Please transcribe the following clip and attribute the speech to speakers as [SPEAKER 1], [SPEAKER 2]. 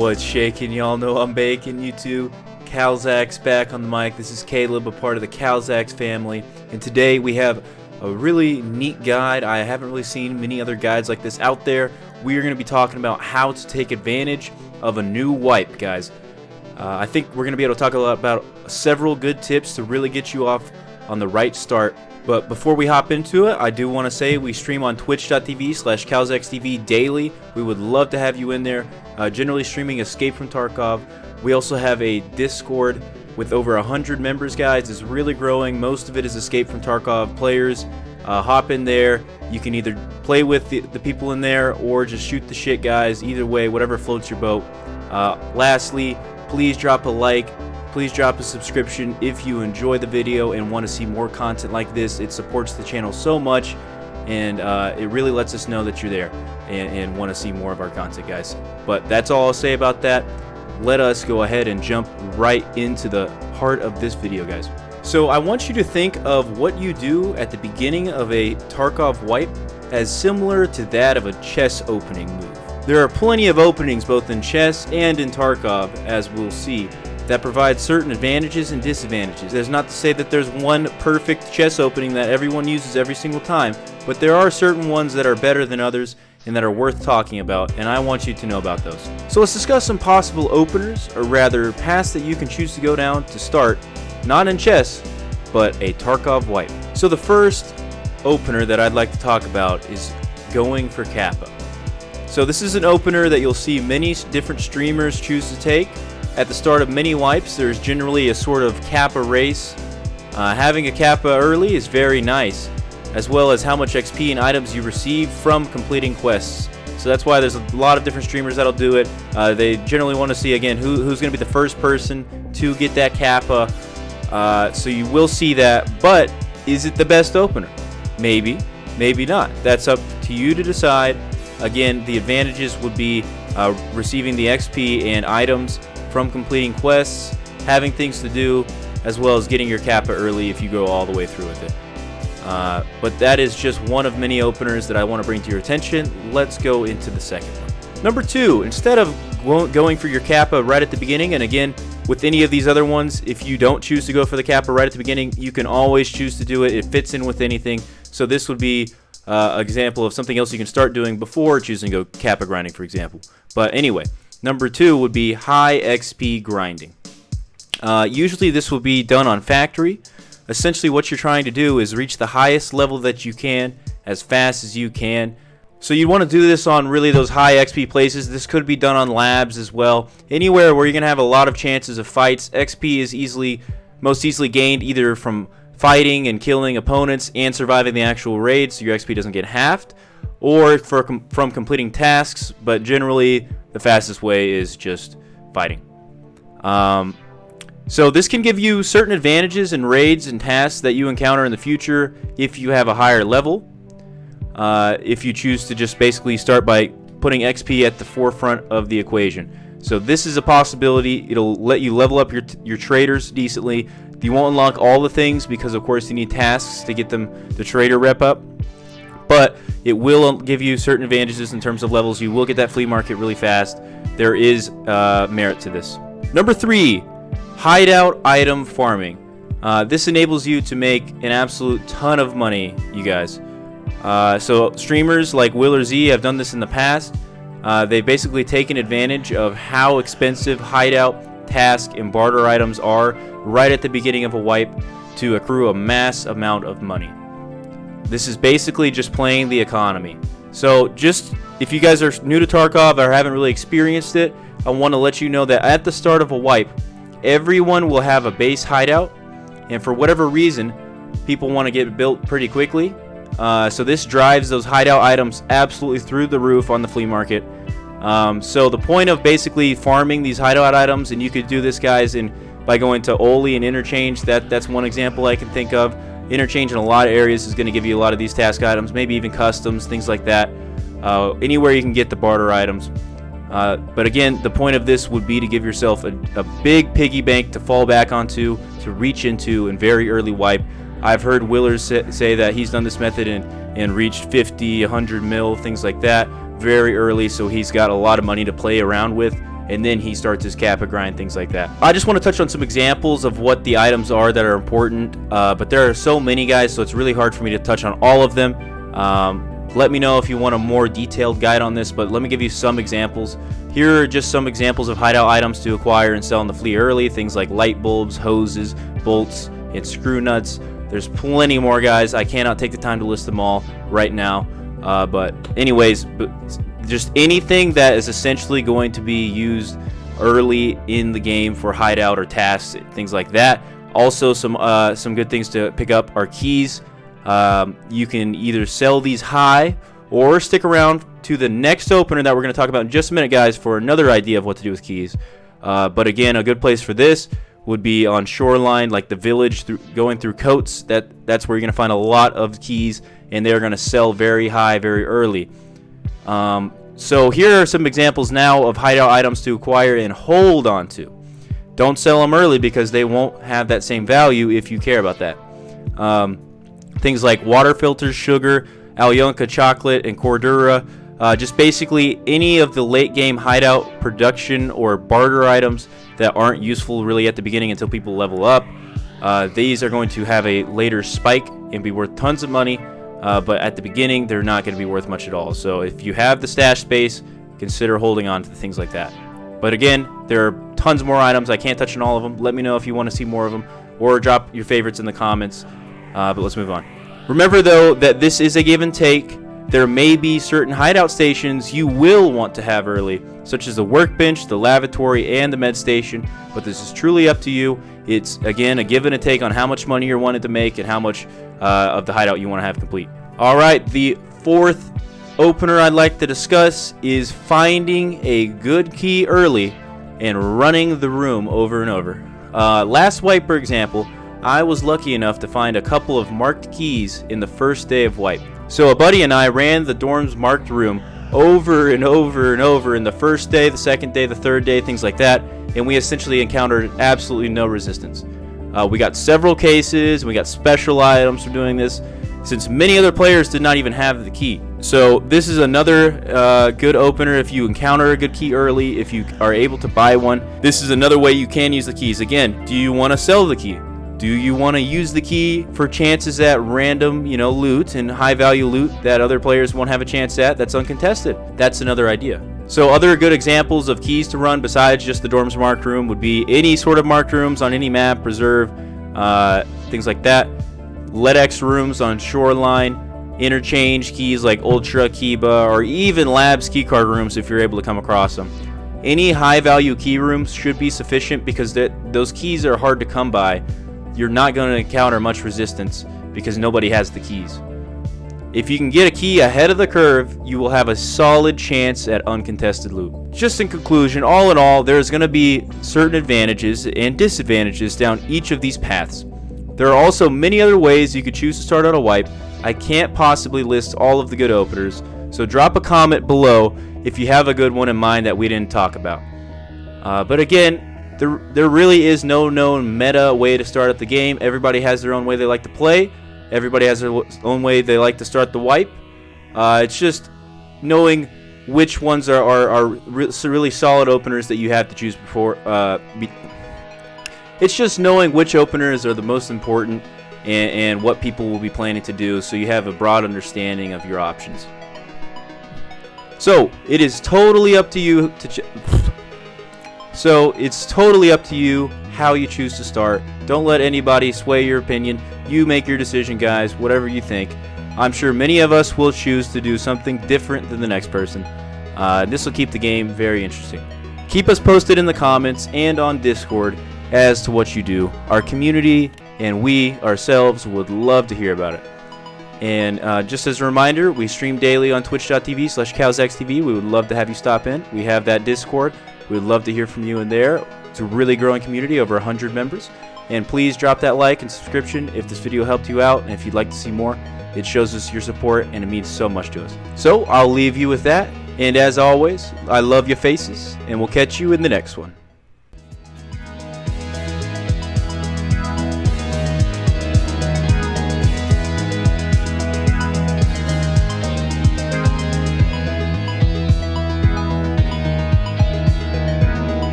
[SPEAKER 1] What's shaking? Y'all know I'm baking. You too. Calzax back on the mic. This is Caleb, a part of the Calzax family, and today we have a really neat guide. I haven't really seen many other guides like this out there. We are going to be talking about how to take advantage of a new wipe, guys. I think we're going to be able to talk a lot about several good tips to really get you off on the right start. But before we hop into it, I do want to say we stream on twitch.tv/CalzaxTV daily. We would love to have you in there, generally streaming Escape from Tarkov. We also have a Discord with over 100 members, guys. It's really growing. Most of it is Escape from Tarkov players. Hop in there. You can either play with the people in there or just shoot the shit, guys. Either way, whatever floats your boat. Lastly, please drop a like. Please drop a subscription if you enjoy the video and want to see more content like this. It supports the channel so much, and it really lets us know that you're there and want to see more of our content, guys. But that's all I'll say about that. Let us go ahead and jump right into the heart of this video, guys. So I want you to think of what you do at the beginning of a Tarkov wipe as similar to that of a chess opening move. There are plenty of openings both in chess and in Tarkov, as we'll see, that provide certain advantages and disadvantages. That's not to say that there's one perfect chess opening that everyone uses every single time, but there are certain ones that are better than others and that are worth talking about, and I want you to know about those. So let's discuss some possible openers, or rather paths that you can choose to go down to start, not in chess, but a Tarkov wipe. So the first opener that I'd like to talk about is going for Kappa. So this is an opener that you'll see many different streamers choose to take. At the start of many wipes, there's generally a sort of Kappa race. Having a Kappa early is very nice, as well as how much XP and items you receive from completing quests. So that's why there's a lot of different streamers that'll do it. They generally want to see, again, who's going to be the first person to get that Kappa. So you will see that, but is it the best opener? Maybe, maybe not. That's up to you to decide. Again, the advantages would be receiving the XP and items from completing quests, having things to do, as well as getting your Kappa early if you go all the way through with it. But that is just one of many openers that I want to bring to your attention. Let's go into the second one. Number two, instead of going for your Kappa right at the beginning, and again, with any of these other ones, if you don't choose to go for the Kappa right at the beginning, you can always choose to do it. It fits in with anything. So this would be an example of something else you can start doing before choosing to go Kappa grinding, for example. But anyway, number two would be high XP grinding. Usually this will be done on factory. Essentially what you're trying to do is reach the highest level that you can as fast as you can. So you want to do this on really those high XP places. This could be done on labs as well. Anywhere where you're going to have a lot of chances of fights. XP is most easily gained either from fighting and killing opponents and surviving the actual raid, so your XP doesn't get halved, or from completing tasks, but generally the fastest way is just fighting. So this can give you certain advantages in raids and tasks that you encounter in the future if you have a higher level. If you choose to just basically start by putting XP at the forefront of the equation. So this is a possibility. It'll let you level up your traders decently. You won't unlock all the things because of course you need tasks to get the trader rep up. But it will give you certain advantages in terms of levels. You will get that flea market really fast. There is merit to this. Number three, hideout item farming. This enables you to make an absolute ton of money, you guys. So streamers like Will or Z have done this in the past. They've basically taken advantage of how expensive hideout, task, and barter items are right at the beginning of a wipe to accrue a mass amount of money. This is basically just playing the economy. So just if you guys are new to Tarkov or haven't really experienced it, I want to let you know that at the start of a wipe, everyone will have a base hideout, and for whatever reason, people want to get built pretty quickly. So this drives those hideout items absolutely through the roof on the flea market. So the point of basically farming these hideout items, and you could do this, guys, by going to Oli and Interchange. That's one example I can think of. Interchange in a lot of areas is going to give you a lot of these task items, maybe even customs, things like that. Anywhere you can get the barter items. But again, the point of this would be to give yourself a big piggy bank to fall back onto, to reach into in very early wipe. I've heard Willers say that he's done this method and reached 50, 100 mil, things like that, very early, so he's got a lot of money to play around with and then he starts his Kappa grind, things like that. I just want to touch on some examples of what the items are that are important, but there are so many, guys, so it's really hard for me to touch on all of them. Let me know if you want a more detailed guide on this, but let me give you some examples. Here are just some examples of hideout items to acquire and sell in the fleet early. Things like light bulbs, hoses, bolts, and screw nuts. There's plenty more, guys. I cannot take the time to list them all right now. But anyways, just anything that is essentially going to be used early in the game for hideout or tasks, things like that. Also, some good things to pick up are keys. You can either sell these high or stick around to the next opener that we're going to talk about in just a minute, guys, for another idea of what to do with keys. But again, a good place for this would be on shoreline, like the village, going through coats. That's where you're going to find a lot of keys, and they're going to sell very high, very early. So here are some examples now of hideout items to acquire and hold on to. Don't sell them early because they won't have that same value if you care about that. Things like water filters, sugar, Alyonka chocolate, and Cordura. Just basically any of the late game hideout production or barter items that aren't useful really at the beginning until people level up. These are going to have a later spike and be worth tons of money, but at the beginning they're not going to be worth much at all. So if you have the stash space, consider holding on to things like that. But again, there are tons more items. I can't touch on all of them. Let me know if you want to see more of them, or drop your favorites in the comments. But let's move on. Remember, though, that this is a give and take. There may be certain hideout stations you will want to have early, such as the workbench, the lavatory, and the med station, but this is truly up to you. It's, again, a give and a take on how much money you're wanting to make and how much of the hideout you want to have complete. All right, the fourth opener I'd like to discuss is finding a good key early and running the room over and over. Last wipe, for example, I was lucky enough to find a couple of marked keys in the first day of wipe. So a buddy and I ran the dorm's marked room over and over and over in the first day, the second day, the third day, things like that, and we essentially encountered absolutely no resistance. We got several cases, we got special items for doing this, since many other players did not even have the key. So this is another good opener if you encounter a good key early, if you are able to buy one. This is another way you can use the keys. Again, do you want to sell the key? Do you want to use the key for chances at random, loot and high-value loot that other players won't have a chance at that's uncontested? That's another idea. So other good examples of keys to run besides just the dorm's marked room would be any sort of marked rooms on any map, preserve, things like that. LEDX rooms on shoreline, interchange keys like Ultra, Kiba, or even Labs keycard rooms if you're able to come across them. Any high-value key rooms should be sufficient because those keys are hard to come by. You're not going to encounter much resistance because nobody has the keys. If you can get a key ahead of the curve, you will have a solid chance at uncontested loot. Just in conclusion, all in all, there's going to be certain advantages and disadvantages down each of these paths. There are also many other ways you could choose to start out a wipe. I can't possibly list all of the good openers, so drop a comment below if you have a good one in mind that we didn't talk about. But again, there really is no known meta way to start up the game. Everybody has their own way they like to play. Everybody has their own way they like to start the wipe. It's just knowing which ones are really solid openers that you have to choose before. It's just knowing which openers are the most important and what people will be planning to do, so you have a broad understanding of your options. So it is totally up to you to So it's totally up to you how you choose to start. Don't let anybody sway your opinion. You make your decision, guys, whatever you think. I'm sure many of us will choose to do something different than the next person. This will keep the game very interesting. Keep us posted in the comments and on Discord as to what you do. Our community and we ourselves would love to hear about it. And just as a reminder, we stream daily on twitch.tv/CalzXTV. We would love to have you stop in. We have that Discord. We would love to hear from you in there. It's a really growing community, over 100 members. And please drop that like and subscription if this video helped you out. And if you'd like to see more, it shows us your support and it means so much to us. So I'll leave you with that. And as always, I love your faces, and we'll catch you in the next one.